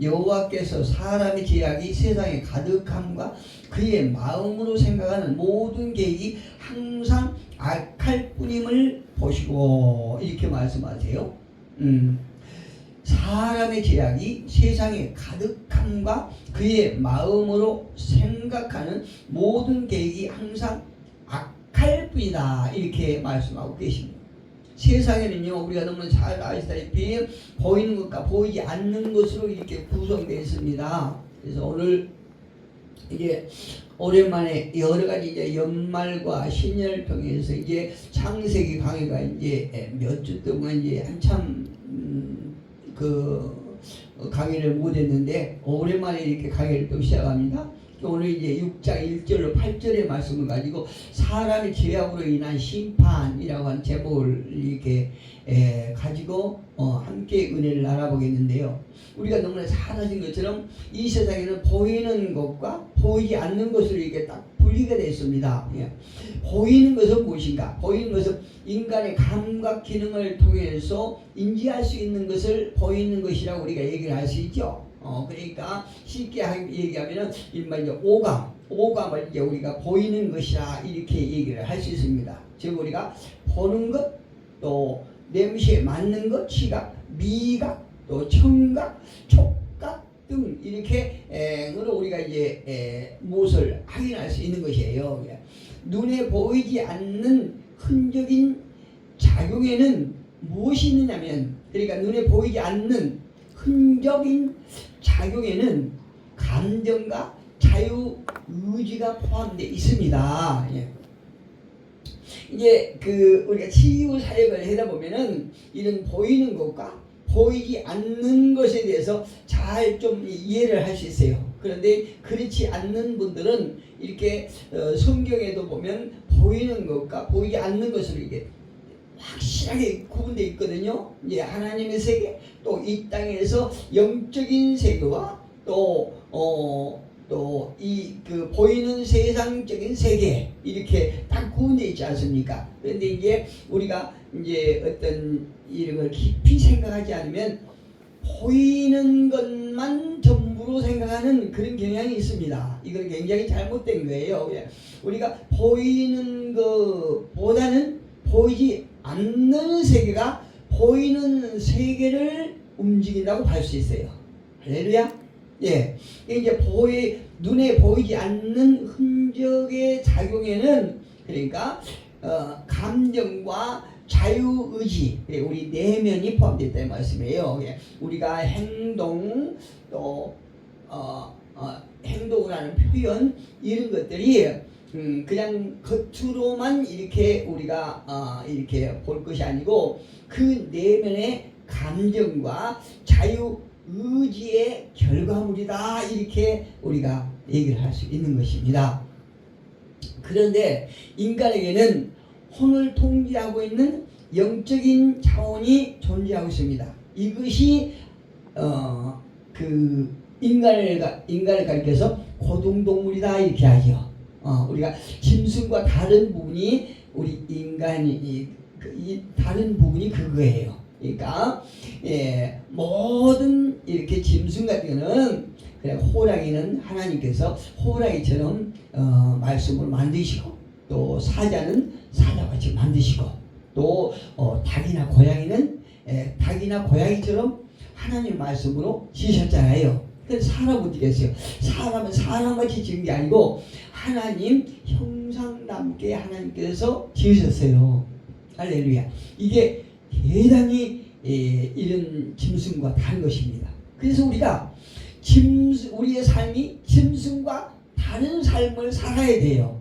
여호와께서 사람의 계약이 세상에 가득함과 그의 마음으로 생각하는 모든 계획이 항상 악할 뿐임을 보시고 이렇게 말씀하세요. 사람의 계약이 세상에 가득함과 그의 마음으로 생각하는 모든 계획이 항상 악할 뿐이다 이렇게 말씀하고 계십니다. 세상에는요, 우리가 너무 잘 아시다시피 보이는 것과 보이지 않는 것으로 이렇게 구성되어 있습니다. 그래서 오늘 이제 오랜만에 여러 가지 이제 연말과 신년을 통해서 이제 창세기 강의가 이제 몇 주 동안 이제 한참 그 강의를 못했는데 오랜만에 이렇게 강의를 또 시작합니다. 오늘 이제 6장 1절로 8절의 말씀을 가지고 사람의 죄악으로 인한 심판이라고 한 제목을 이렇게 가지고 함께 은혜를 알아보겠는데요. 우리가 너무나 잘 아신 것처럼 이 세상에는 보이는 것과 보이지 않는 것으로 이렇게 딱 분리가 되어 있습니다. 예. 보이는 것은 무엇인가? 보이는 것은 인간의 감각 기능을 통해서 인지할 수 있는 것을 보이는 것이라고 우리가 얘기를 할 수 있죠. 그러니까 쉽게 얘기하면은 일반 오감을 이제 우리가 보이는 것이라 이렇게 얘기를 할 수 있습니다. 즉 우리가 보는 것, 또 냄새에 맡는 것, 시각, 미각, 또 청각, 촉각 등 이렇게 우리가 이제 무엇을 확인할 수 있는 것이에요. 눈에 보이지 않는 흔적인 작용에는 무엇이 있느냐면, 그러니까 눈에 보이지 않는 흔적인 작용에는 감정과 자유의지가 포함되어 있습니다. 예. 이제 우리가 치유 사역을 하다 보면은 이런 보이는 것과 보이지 않는 것에 대해서 잘 좀 이해를 할 수 있어요. 그런데 그렇지 않는 분들은 이렇게 성경에도 보면 보이는 것과 보이지 않는 것으로 이게 확실하게 구분되어 있거든요. 이제 하나님의 세계, 또 이 땅에서 영적인 세계와 또 이 보이는 세상적인 세계 이렇게 딱 구분되어 있지 않습니까? 그런데 이제 우리가 이제 어떤 이런 걸 깊이 생각하지 않으면 보이는 것만 전부로 생각하는 그런 경향이 있습니다. 이건 굉장히 잘못된 거예요. 우리가 보이는 것보다는 보이지 않는 세계가 보이는 세계를 움직인다고 할 수 있어요. 할렐루야. 예, 이제 눈에 보이지 않는 흔적의 작용에는 그러니까 감정과 자유의지, 우리 내면이 포함되어 있다는 말씀이에요. 예, 우리가 행동 또 행동을 하는 표현 이런 것들이 그냥 겉으로만 이렇게 우리가 이렇게 볼 것이 아니고 그 내면의 감정과 자유의지의 결과물이다 이렇게 우리가 얘기를 할 수 있는 것입니다. 그런데 인간에게는 혼을 통제하고 있는 영적인 차원이 존재하고 있습니다. 이것이 인간을 가리켜서 고등동물이다 이렇게 하죠. 우리가 짐승과 다른 부분이 우리 인간이 이 다른 부분이 그거예요. 그러니까 모든 이렇게 짐승 같은 경우는 호랑이는 하나님께서 호랑이처럼 말씀을 만드시고 또 사자는 사자같이 만드시고 또 닭이나 고양이는 닭이나 고양이처럼 하나님 말씀으로 지으셨잖아요. 그래서 사람은 어떻게 했어요? 사람은 사람같이 지은 게 아니고 하나님 형상답게 하나님께서 지으셨어요. 할렐루야. 이게 대단히 이런 짐승과 다른 것입니다. 그래서 우리가 우리의 삶이 짐승과 다른 삶을 살아야 돼요.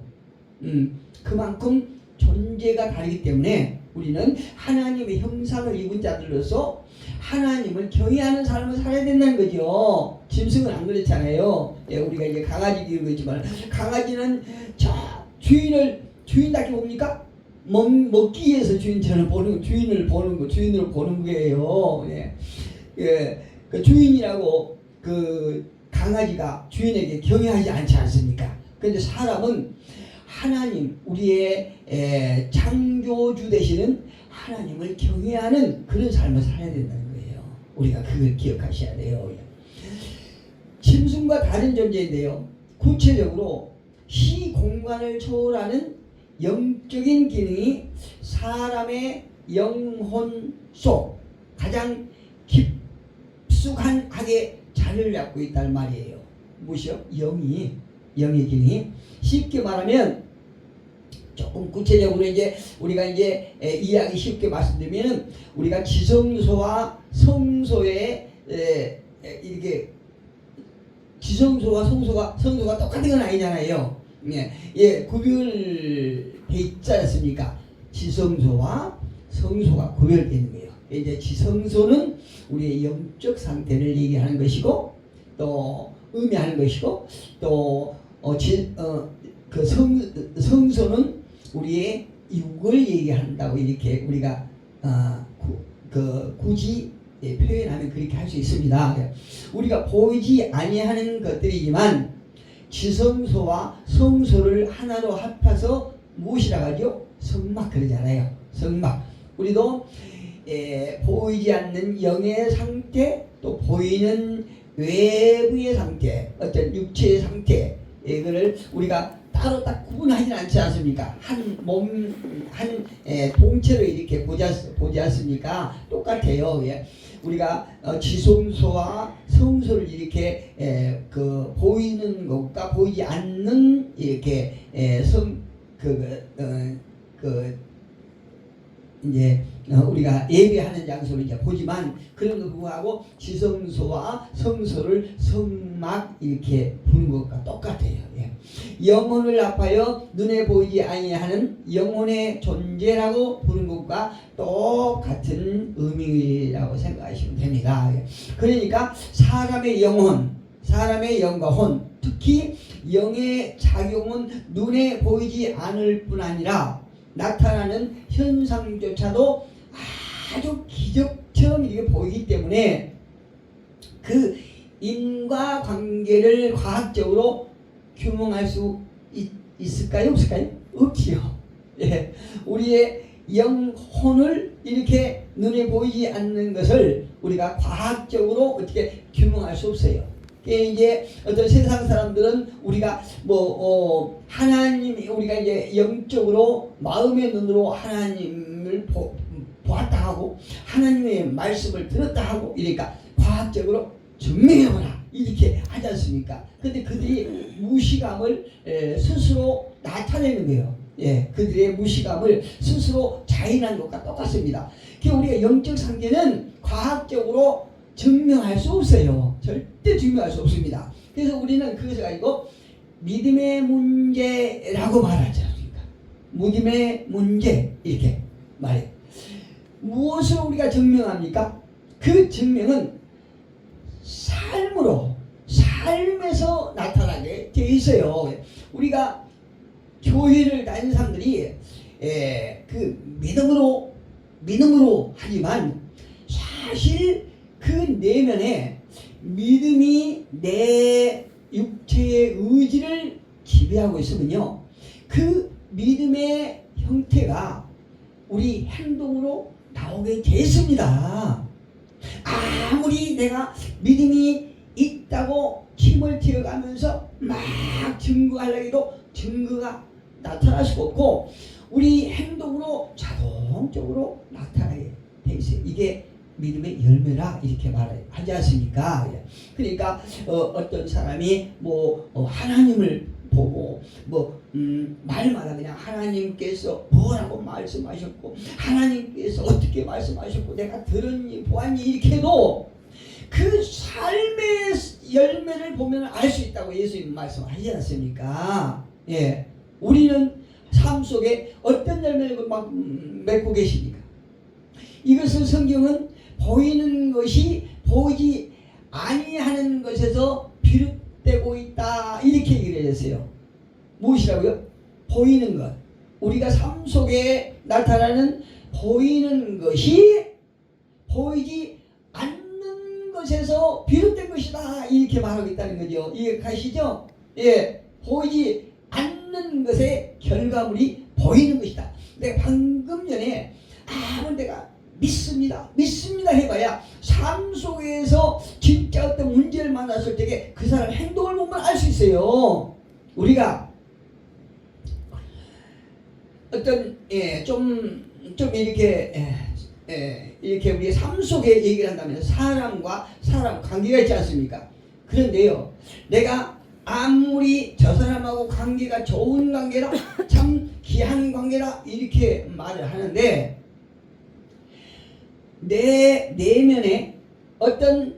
그만큼 존재가 다르기 때문에 우리는 하나님의 형상을 입은 자들로서 하나님을 경외하는 삶을 살아야 된다는 거죠. 짐승은 안 그렇잖아요. 우리가 이제 강아지 기르고 있지만 강아지는 주인답게 봅니까? 먹기 위해서 주인을 보는 거예요. 그 주인이라고 그 강아지가 주인에게 경외하지 않지 않습니까? 그런데 사람은 하나님, 우리의 창조주 되시는 하나님을 경외하는 그런 삶을 살아야 된다는 거예요. 우리가 그걸 기억하셔야 돼요. 귀신과 다른 존재인데요. 구체적으로 시공간을 초월하는 영적인 기능이 사람의 영혼 속 가장 깊숙하게 자리를 잡고 있다는 말이에요. 무엇이요? 영의 기능이. 쉽게 말하면 조금 구체적으로 이제 우리가 이제 이야기 쉽게 말씀드리면 우리가 지성소와 성소의 이렇게 지성소와 성소가 똑같은 건 아니잖아요. 구별돼 있지 않습니까? 지성소와 성소가 구별되어 있는 거예요. 이제 지성소는 우리의 영적 상태를 얘기하는 것이고 또 의미하는 것이고 또 그 성소는 우리의 육을 얘기한다고 이렇게 우리가 굳이 표현하면 그렇게 할 수 있습니다. 우리가 보이지 아니하는 것들이지만 지성소와 성소를 하나로 합해서 무엇이라고 하죠? 성막 그러잖아요. 성막. 우리도 보이지 않는 영의 상태 또 보이는 외부의 상태 어떤 육체의 상태 이거를 우리가 따로 딱 구분하지는 않지 않습니까? 한 몸, 한 동체로 이렇게 보지 않습니까? 똑같아요. 우리가 지성소와 성소를 이렇게 보이는 것과 보이지 않는 이렇게 이제 우리가 예배하는 장소를 이제 보지만 그런 거 불구하고 지성소와 성소를 성막 이렇게 부는 것과 똑같아요. 영혼을 합하여 눈에 보이지 아니하는 영혼의 존재라고 부른 것과 똑같은 의미라고 생각하시면 됩니다. 그러니까 사람의 영과 혼, 특히 영의 작용은 눈에 보이지 않을 뿐 아니라 나타나는 현상조차도 아주 기적처럼 이렇게 보이기 때문에 그 인과관계를 과학적으로 규명할 수 있을까요? 없을까요? 없지요. 우리의 영혼을 이렇게 눈에 보이지 않는 것을 우리가 과학적으로 어떻게 규명할 수 없어요. 이제 어떤 세상 사람들은 우리가 하나님 우리가 이제 영적으로 마음의 눈으로 하나님을 보았다 하고 하나님의 말씀을 들었다 하고 이러니까 과학적으로 증명해보라 이렇게 하지 않습니까? 근데 그들이 무시감을 스스로 나타내는 거예요. 그들의 무시감을 스스로 자인한 것과 똑같습니다. 우리가 영적 상태는 과학적으로 증명할 수 없어요. 절대 증명할 수 없습니다. 그래서 우리는 그것을 가지고 믿음의 문제라고 말하지 않습니까? 믿음의 문제 이렇게 말해요. 무엇을 우리가 증명합니까? 그 증명은 삶에서 나타나게 되어 있어요. 우리가 교회를 다니는 사람들이 그 믿음으로 하지만 사실 그 내면에 믿음이 내 육체의 의지를 지배하고 있으면요, 그 믿음의 형태가 우리 행동으로 나오게 됐습니다. 아무리 내가 믿음이 있다고 힘을 튀어가면서 막 증거하려고 해도 증거가 나타날 수가 없고 우리 행동으로 자동적으로 나타나게 돼 있어요. 이게 믿음의 열매라 이렇게 말하지 않습니까? 그러니까 어떤 사람이 하나님을 보고 말마다 그냥 하나님께서 뭐라고 말씀하셨고 하나님께서 어떻게 말씀하셨고 내가 들었니 보았니 이렇게 해도 그 삶의 열매를 보면 알 수 있다고 예수님 말씀하지 않습니까? 우리는 삶 속에 어떤 열매를 맺고 계십니까? 이것을 성경은 보이는 것이 보이지 아니하는 것에서 비롯되고 있다 이렇게 얘기를 했어요. 무엇이라고요? 보이는 것. 우리가 삶 속에 나타나는 보이는 것이 보이지 않는 것에서 비롯된 것이다 이렇게 말하고 있다는 거죠. 이해가시죠? 보이지 않는 것의 결과물이 보이는 것이다. 내가 방금 전에 내가 믿습니다 해봐야 삶 속에서 진짜 어떤 문제를 만났을 때 그 사람 행동을 보면 알 수 있어요. 우리가 어떤 좀 이렇게 이렇게 우리 삶 속에 얘기를 한다면 사람과 사람 관계가 있지 않습니까? 그런데요, 내가 아무리 저 사람하고 관계가 좋은 관계라, 참 귀한 관계라 이렇게 말을 하는데, 내 내면에 어떤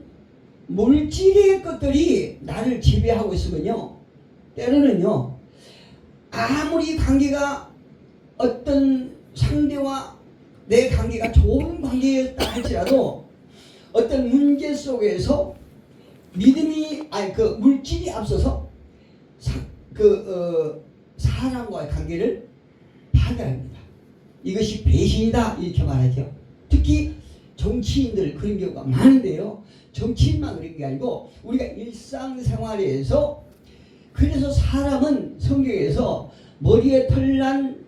물질의 것들이 나를 지배하고 있으면요, 때로는요, 아무리 관계가 어떤 상대와 내 관계가 좋은 관계였다 할지라도 어떤 문제 속에서 믿음이 그 물질이 앞서서 사람과의 관계를 파괴합니다. 이것이 배신이다 이렇게 말하죠. 특히 정치인들 그런 경우가 많은데요. 정치인만 그런 게 아니고 우리가 일상생활에서, 그래서 사람은 성경에서 머리에 털난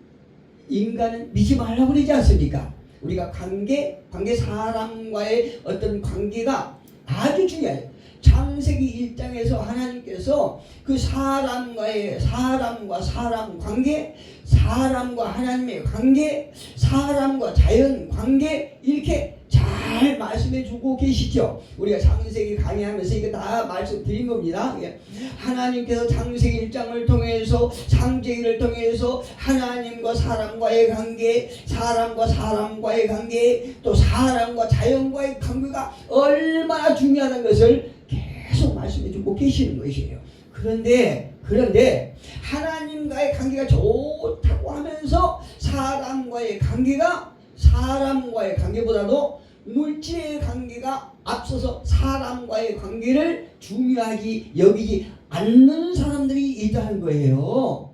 인간은 믿지 말라고 그러지 않습니까? 우리가 관계 사람과의 어떤 관계가 아주 중요해요. 창세기 1장에서 하나님께서 그 사람과 사람 관계, 사람과 하나님의 관계, 사람과 자연 관계, 이렇게 잘 말씀해 주고 계시죠. 우리가 창세기 강의하면서 이거 다 말씀드린 겁니다. 하나님께서 창세기 1장을 통해서, 창세기를 통해서 하나님과 사람과의 관계, 사람과 사람과의 관계, 또 사람과 자연과의 관계가 얼마나 중요하다는 것을 계속 말씀해 주고 계시는 것이에요. 그런데 하나님과의 관계가 좋다고 하면서 사람과의 관계보다도 물질의 관계가 앞서서 사람과의 관계를 중요하게 여기지 않는 사람들이 있다는 거예요.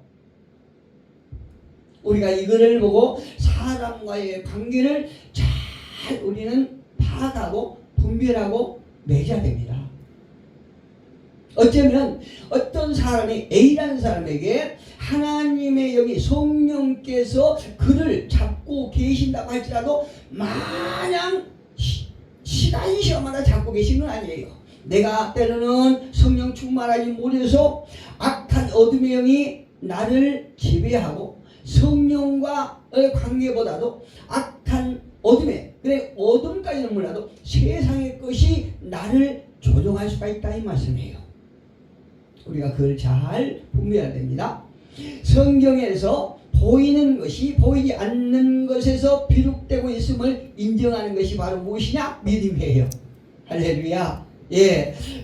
우리가 이거를 보고 사람과의 관계를 잘 우리는 파악하고 분별하고 맺어야 됩니다. 어쩌면 어떤 사람이 A라는 사람에게 하나님의 여기 성령께서 그를 잡고 계신다고 할지라도 마냥 시간마다 잡고 계신 건 아니에요. 내가 때로는 성령 충만하지 못해서 악한 어둠의 영이 나를 지배하고, 성령과의 관계보다도 악한 어둠까지는 몰라도 세상의 것이 나를 조종할 수가 있다 이 말씀이에요. 우리가 그걸 잘 분별해야 됩니다. 성경에서 보이는 것이 보이지 않는 것에서 비롯되고 있음을 인정하는 것이 바로 무엇이냐? 믿음이에요. 할렐루야.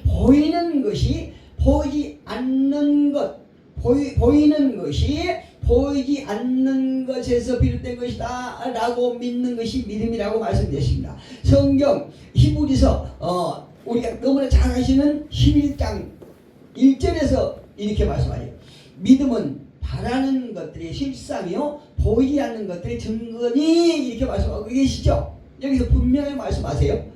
보이는 것이 보이지 않는 것, 보이는 것이 보이지 않는 것에서 비롯된 것이다 라고 믿는 것이 믿음이라고 말씀드렸습니다. 성경 히브리서 우리가 너무나 잘 아시는 11장 1절에서 이렇게 말씀하죠. 믿음은 바라는 것들의 실상이요 보이지 않는 것들의 증거니, 이렇게 말씀하고 계시죠. 여기서 분명히 말씀하세요.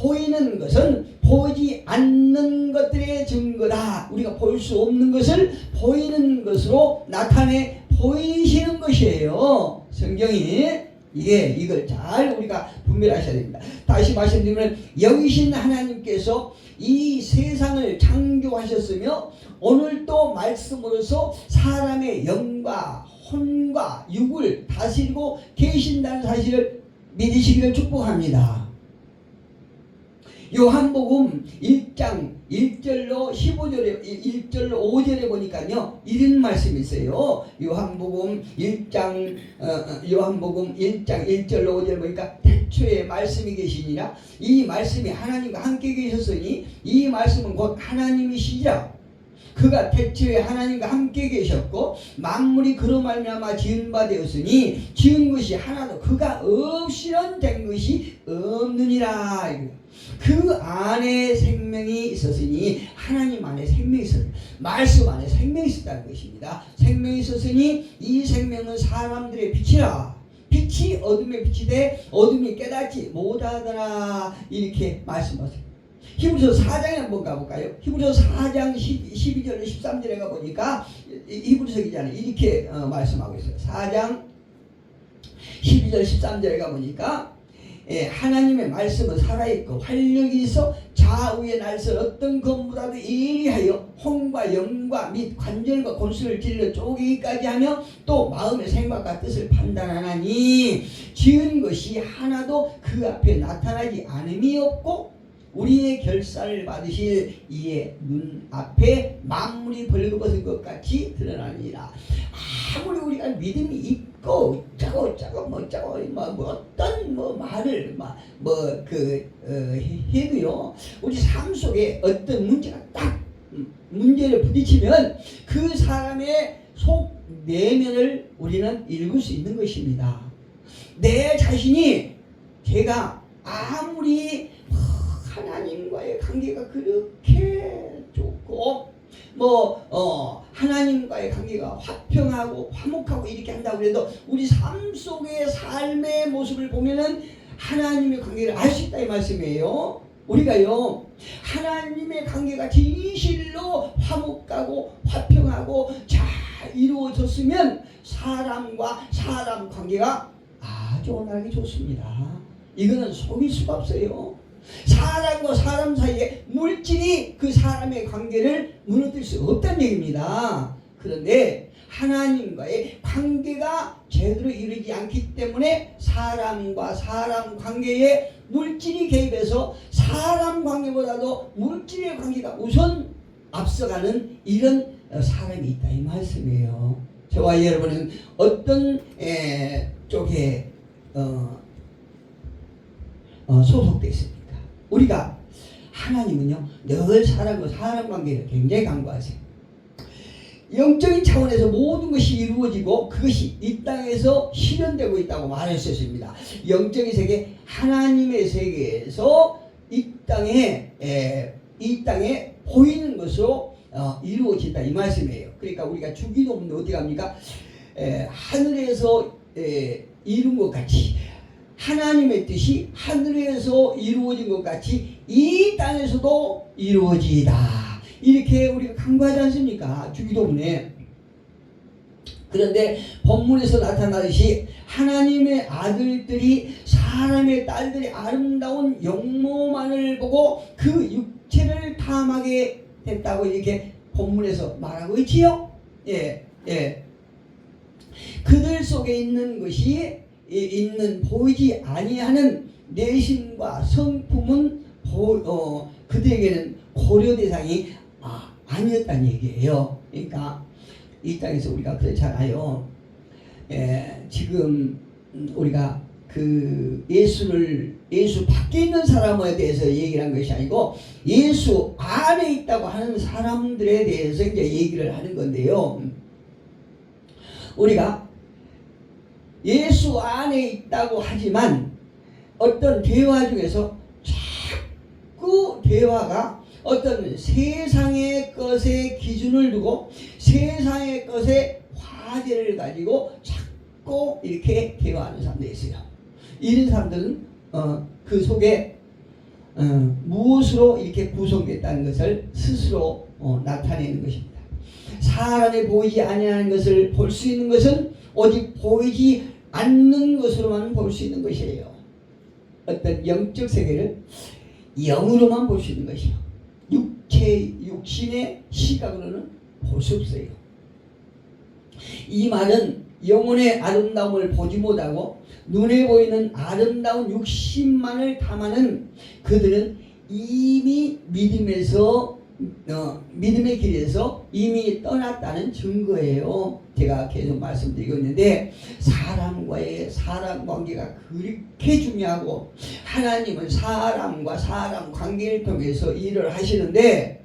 보이는 것은 보이지 않는 것들의 증거다. 우리가 볼 수 없는 것을 보이는 것으로 나타내 보이시는 것이에요. 성경이 이걸 잘 우리가 분별하셔야 됩니다. 다시 말씀드리면 여기신 하나님께서 이 세상을 창조하셨으며 오늘 또 말씀으로서 사람의 영과 혼과 육을 다스리고 계신다는 사실을 믿으시기를 축복합니다. 요한복음 1장 1절로 5절에 보니까요 이런 말씀이 있어요. 요한복음 1장 1절로 5절 보니까 태초에 말씀이 계시니라. 이 말씀이 하나님과 함께 계셨으니 이 말씀은 곧 하나님이시라. 그가 태초에 하나님과 함께 계셨고 만물이 그로 말미암아 지은 바 되었으니 지은 것이 하나도 그가 없이는 된 것이 없느니라. 그 안에 생명이 있었으니 하나님 안에 생명이 있었다. 말씀 안에 생명이 있었다는 것입니다. 생명이 있었으니 이 생명은 사람들의 빛이라. 빛이 어둠에 비치되 어둠이 깨닫지 못하더라. 이렇게 말씀하세요. 히브리서 4장에 한번 가볼까요? 히브리서 4장 12절 13절에 가보니까 히브리서 기자는 이렇게 말씀하고 있어요. 4장 12절 13절에 가보니까 하나님의 말씀은 살아있고 활력이 있어 좌우의 날선 어떤 것보다도 예리하여 혼과 영과 및 관절과 골수를 찔러 쪼개기까지 하며 또 마음의 생각과 뜻을 판단하나니 지은 것이 하나도 그 앞에 나타나지 않음이 없고 우리의 결사를 받으실 이의 눈앞에 만물이 벌거벗은 것 같이 드러나니라. 아무리 우리가 믿음이 있고 짜고 뭐 어떤 말을 해도요, 우리 삶 속에 어떤 문제가 딱 문제를 부딪히면 그 사람의 속 내면을 우리는 읽을 수 있는 것입니다. 내 자신이 제가 아무리 하나님과의 관계가 그렇게 좋고 하나님과의 관계가 화평하고 화목하고 이렇게 한다고 해도 우리 삶 속의 삶의 모습을 보면은 하나님의 관계를 알 수 있다 이 말씀이에요. 우리가요, 하나님의 관계가 진실로 화목하고 화평하고 잘 이루어졌으면 사람과 사람 관계가 아주 원활하게 좋습니다. 이거는 속일 수가 없어요. 사람과 사람 사이에 물질이 그 사람의 관계를 무너뜨릴 수 없다는 얘기입니다. 그런데 하나님과의 관계가 제대로 이루어지지 않기 때문에 사람과 사람 관계에 물질이 개입해서 사람 관계보다도 물질의 관계가 우선 앞서가는 이런 사람이 있다 이 말씀이에요. 저와 여러분은 어떤 쪽에 소속되어 있습니다. 우리가 하나님은요 늘 사람과 사람 관계를 굉장히 강구하세요. 영적인 차원에서 모든 것이 이루어지고 그것이 이 땅에서 실현되고 있다고 말할 수 있습니다. 영적인 세계, 하나님의 세계에서 이 땅에 보이는 것으로 이루어진다 이 말씀이에요. 그러니까 우리가 주기도문은 어떻게 합니까? 하늘에서 이룬 것 같이 하나님의 뜻이 하늘에서 이루어진 것 같이 이 땅에서도 이루어지다. 이렇게 우리가 강구하지 않습니까? 주기도문에. 그런데 본문에서 나타나듯이 하나님의 아들들이 사람의 딸들이 아름다운 영모만을 보고 그 육체를 탐하게 됐다고 이렇게 본문에서 말하고 있지요. 그들 속에 있는 것이 보이지 아니하는 내심과 성품은 그들에게는 고려 대상이 아니었다는 얘기예요. 그러니까 이 땅에서 우리가 그렇잖아요. 지금 우리가 예수 밖에 있는 사람에 대해서 얘기를 한 것이 아니고 예수 안에 있다고 하는 사람들에 대해서 이제 얘기를 하는 건데요. 우리가 예수 안에 있다고 하지만 어떤 대화 중에서 자꾸 대화가 어떤 세상의 것에 기준을 두고 세상의 것에 화제를 가지고 자꾸 이렇게 대화하는 사람들이 있어요. 이런 사람들은 그 속에 무엇으로 이렇게 구성됐다는 것을 스스로 나타내는 것입니다. 사람의 보이지 아니하는 것을 볼 수 있는 것은 오직 보이지 않는 것으로만 볼 수 있는 것이에요. 어떤 영적 세계를 영으로만 볼 수 있는 것이요. 육신의 시각으로는 볼 수 없어요. 이 말은 영혼의 아름다움을 보지 못하고 눈에 보이는 아름다운 육신만을 탐하는 그들은 이미 믿음의 길에서 이미 떠났다는 증거예요. 제가 계속 말씀드리고 있는데 사람과의 사람 관계가 그렇게 중요하고 하나님은 사람과 사람 관계를 통해서 일을 하시는데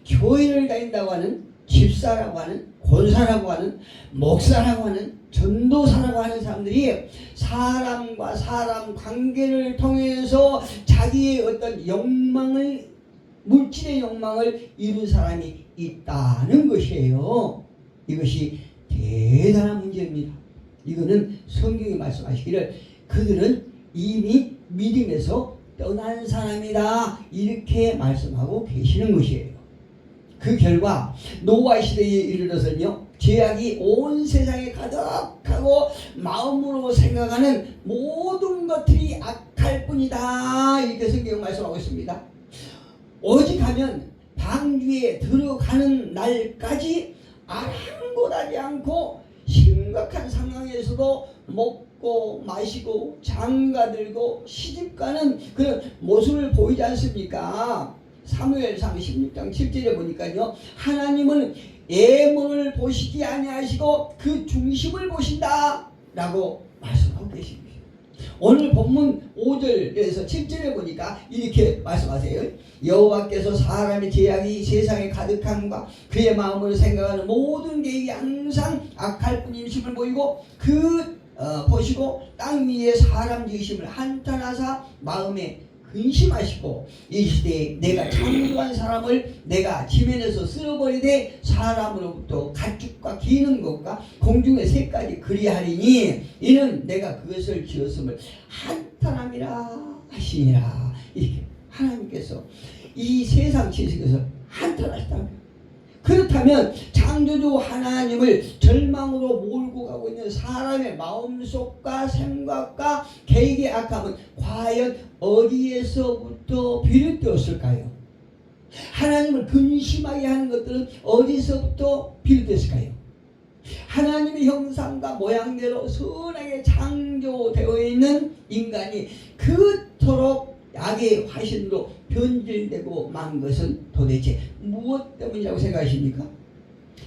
교회를 다닌다고 하는 집사라고 하는 권사라고 하는 목사라고 하는 전도사라고 하는 사람들이 사람과 사람 관계를 통해서 자기의 어떤 물질의 욕망을 이룬 사람이 있다는 것이에요. 이것이 대단한 문제입니다. 이거는 성경이 말씀하시기를 그들은 이미 믿음에서 떠난 사람이다 이렇게 말씀하고 계시는 것이에요. 그 결과 노아의 시대에 이르러서는요 죄악이 온 세상에 가득하고 마음으로 생각하는 모든 것들이 악할 뿐이다. 이렇게 성경 말씀하고 있습니다. 오직 하면 방주에 들어가는 날까지 아랑곳하지 않고 심각한 상황에서도 먹고 마시고 장가들고 시집가는 그런 모습을 보이지 않습니까? 사무엘상 16장 7절에 보니까요, 하나님은 예문을 보시지 아니하시고 그 중심을 보신다 라고 말씀하고 계십니다. 오늘 본문 5절에서 7절에 보니까 이렇게 말씀하세요. 여호와께서 사람의 죄악이 세상에 가득함과 그의 마음으로 생각하는 모든 계획이 항상 악할 뿐임심을 보이고 보시고 땅 위에 사람 지으심을 한탄하사 마음에 근심하시고 이 시대에 내가 창조한 사람을 내가 지면에서 쓸어버리되 사람으로부터 가축과 기는 것과 공중의 새까지 그리하리니 이는 내가 그것을 지었음을 한탄함이라 하시니라. 이렇게 하나님께서 이 세상 지으시면서 한탄하시다. 그렇다면 창조주 하나님을 절망으로 몰고 가고 있는 사람의 마음속과 생각과 계획의 악함은 과연 어디에서부터 비롯되었을까요? 하나님을 근심하게 하는 것들은 어디서부터 비롯됐을까요? 하나님의 형상과 모양대로 선하게 창조되어 있는 인간이 그토록 악의 화신으로 변질되고 만 것은 도대체 무엇 때문이라고 생각하십니까?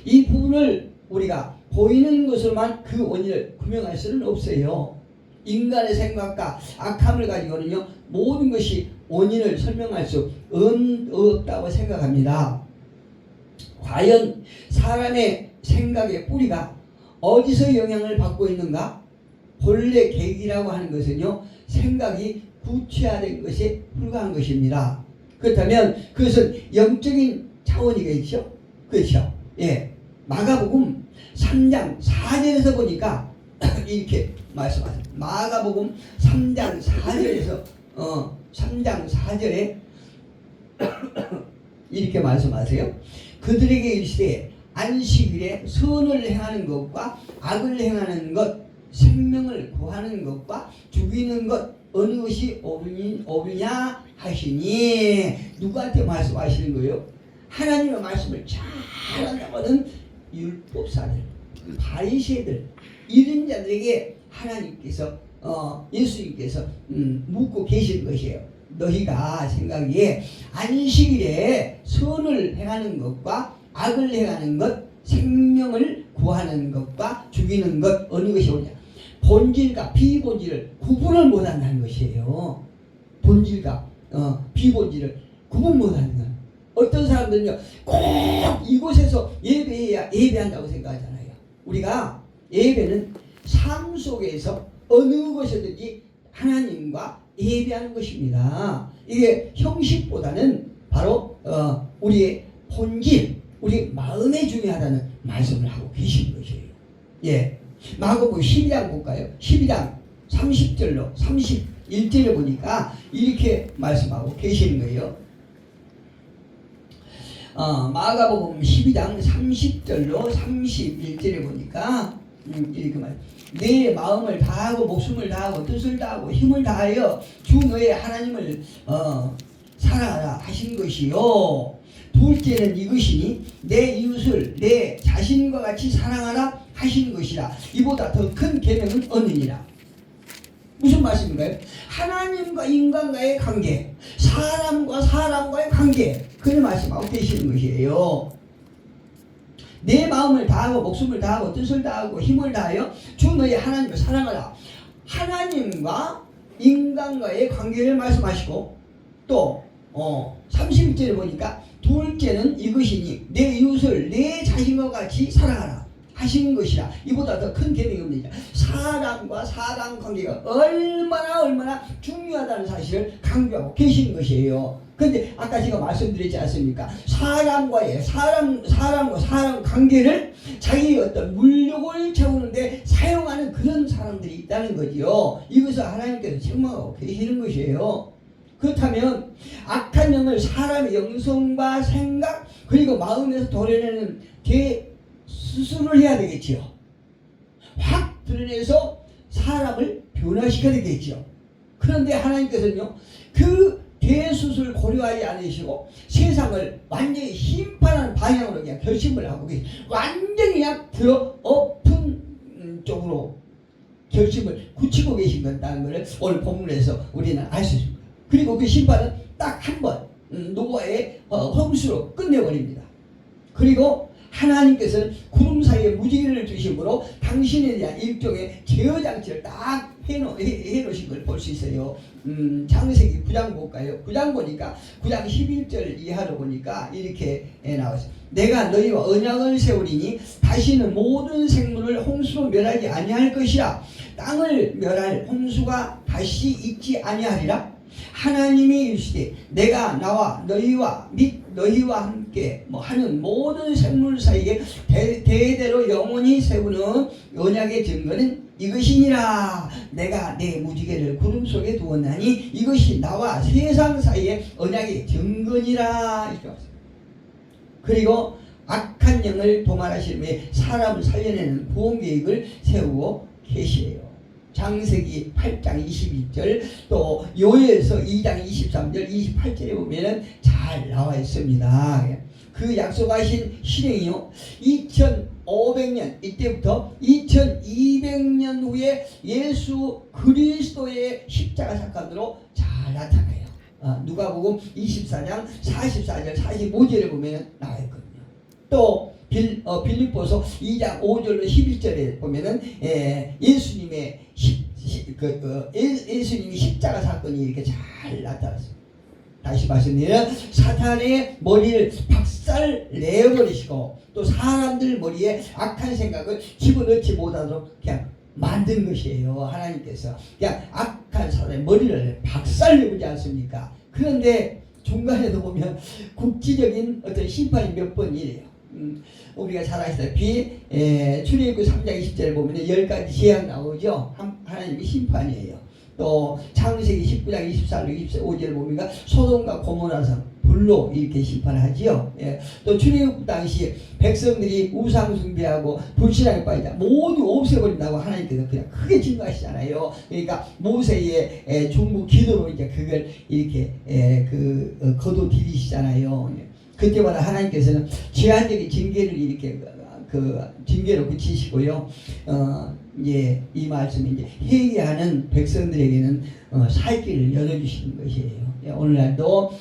이 부분을 우리가 보이는 것으로만 그 원인을 규명할 수는 없어요. 인간의 생각과 악함을 가지고는요, 모든 것이 원인을 설명할 수 없다고 생각합니다. 과연 사람의 생각의 뿌리가 어디서 영향을 받고 있는가? 본래 계획이라고 하는 것은요, 생각이 구체화된 것에 불과한 것입니다. 그렇다면 그것은 영적인 차원이겠죠? 그렇죠? 예. 마가복음 3장 4절에서 보니까 이렇게 말씀하세요. 마가복음 3장 4절에서 3장 4절에 이렇게 말씀하세요. 그들에게 이르시되 안식일에 선을 행하는 것과 악을 행하는 것, 생명을 구하는 것과 죽이는 것 어느 것이 옳으냐 하시니, 누구한테 말씀하시는 거예요? 하나님의 말씀을 잘 알아보는 율법사들, 바리새들, 이런 자들에게 하나님께서 예수님께서 묻고 계신 것이에요. 너희가 생각에 안식일에 선을 행하는 것과 악을 행하는 것, 생명을 구하는 것과 죽이는 것 어느 것이 옳으냐? 본질과 비본질을 구분을 못한다는 것이에요. 본질과 비본질을 구분 못하는 것. 어떤 사람들은요, 꼭 이곳에서 예배해야 예배한다고 생각하잖아요. 우리가 예배는 삶 속에서 어느 곳에든지 하나님과 예배하는 것입니다. 이게 형식보다는 바로 우리의 본질, 우리 마음에 중요하다는 말씀을 하고 계신 것이에요. 예. 마가복음 12장 볼까요? 12장 30절로 31절에 보니까 이렇게 말씀하고 계시는 거예요. 마가복음 12장 30절로 31절에 보니까 이렇게 말. 내 마음을 다하고 목숨을 다하고 뜻을 다하고 힘을 다하여 주 너의 하나님을 사랑하라 하신 것이요. 둘째는 이것이니 내 이웃을 내 자신과 같이 사랑하라 하신 것이라. 이보다 더 큰 계명은 없느니라. 무슨 말씀인가요? 하나님과 인간과의 관계, 사람과 사람과의 관계, 그걸 말씀하고 계시는 것이에요. 내 마음을 다하고 목숨을 다하고 뜻을 다하고 힘을 다하여 주 너의 하나님을 사랑하라. 하나님과 인간과의 관계를 말씀하시고, 또 31절에 보니까 둘째는 이것이니 내 이웃을 내 자신과 같이 사랑하라 하신 것이라. 이보다 더 큰 계명이 없느니라. 사람과 사람 관계가 얼마나 중요하다는 사실을 강조하고 계신 것이에요. 그런데 아까 제가 말씀드렸지 않습니까? 사람과 사람 관계를 자기의 어떤 물욕을 채우는데 사용하는 그런 사람들이 있다는 거지요. 이것을 하나님께서 책망하고 계시는 것이에요. 그렇다면 악한 영을 사람의 영성과 생각 그리고 마음에서 도려내는 수술을 해야 되겠지요. 확 드러내서 사람을 변화시켜야 되겠지요. 그런데 하나님께서는요, 그 대수술을 고려하지 않으시고 세상을 완전히 심판하는 방향으로 그냥 결심을 하고 완전히 그냥 들어 엎은 쪽으로 결심을 굳히고 계신 것다는 것을 오늘 본문에서 우리는 알 수 있습니다. 그리고 그 심판은 딱 한 번 노아의 홍수로 끝내버립니다. 그리고 하나님께서는 구름 사이에 무지개를 두심으로 당신에 대한 일종의 제어장치를 딱 해놓으신 걸 볼 수 있어요. 창세기 9장 볼까요? 9장 보니까 9장 11절 이하로 보니까 이렇게 나왔어요. 내가 너희와 언약을 세우리니 다시는 모든 생물을 홍수로 멸하지 아니할 것이라. 땅을 멸할 홍수가 다시 있지 아니하리라. 하나님이 이르시되 내가 나와 너희와 및 너희와 함께 하는 모든 생물 사이에 대대로 영원히 세우는 언약의 증거는 이것이니라. 내가 내 무지개를 구름 속에 두었나니 이것이 나와 세상 사이에 언약의 증거니라. 이렇게 왔어요. 그리고 악한 영을 도말하시기 위해 사람을 살려내는 구원 계획을 세우고 계시에요. 창세기 8장 22절 또 요엘서 2장 23절 28절에 보면은 잘 나와 있습니다. 그 약속하신 실행이요 2500년 이때부터 2200년 후에 예수 그리스도의 십자가 사건으로 잘 나타나요. 누가복음 24장 44절 45절에 보면은 나와 있거든요. 또 빌립보서 2장 5절로 11절에 보면은 예수님의 예수님이 십자가 사건이 이렇게 잘 나타났습니다. 다시 말씀드리면 사탄의 머리를 박살 내버리시고 또 사람들 머리에 악한 생각을 집어넣지 못하도록 그냥 만든 것이에요. 하나님께서 그냥 악한 사람의 머리를 박살 내버리지 않습니까? 그런데 중간에도 보면 국지적인 어떤 심판이 몇 번 이래요. 우리가 잘 아시다시피 출애굽기 3장 20절에 보면 10가지 재앙 나오죠. 하나님의 심판이에요. 또 창세기 19장 24절 25절에 보면 소돔과 고모라성 불로 이렇게 심판하지요. 또 출애굽 당시 백성들이 우상 숭배하고 불신앙에 빠지자 모두 없애버린다고 하나님께서 그냥 크게 증거하시잖아요. 그러니까 모세의 중부 기도로 이제 그걸 이렇게 거둬들이시잖아요. 그때마다 하나님께서는 제한적인 징계를 이렇게 징계로 그치시고요. 이제 이 말씀이 이제 회개하는 백성들에게는 살 길을 열어주시는 것이에요. 오늘날도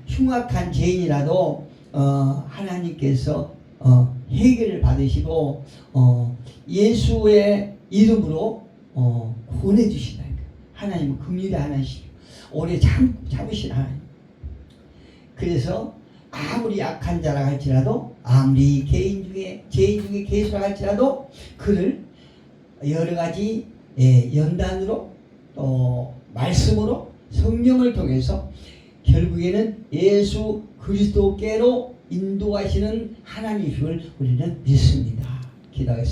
흉악한 죄인이라도 하나님께서 회개를 받으시고 예수의 이름으로 구원해 주신다는 거예요. 하나님은 긍휼의 하나님이시고 오래 참으신 하나님. 그래서 아무리 악한 자라 할지라도 아무리 죄인 중에 괴수라 할지라도 그를 여러가지 연단으로 또 말씀으로 성령을 통해서 결국에는 예수 그리스도께로 인도하시는 하나님임을 우리는 믿습니다. 기도하겠습니다.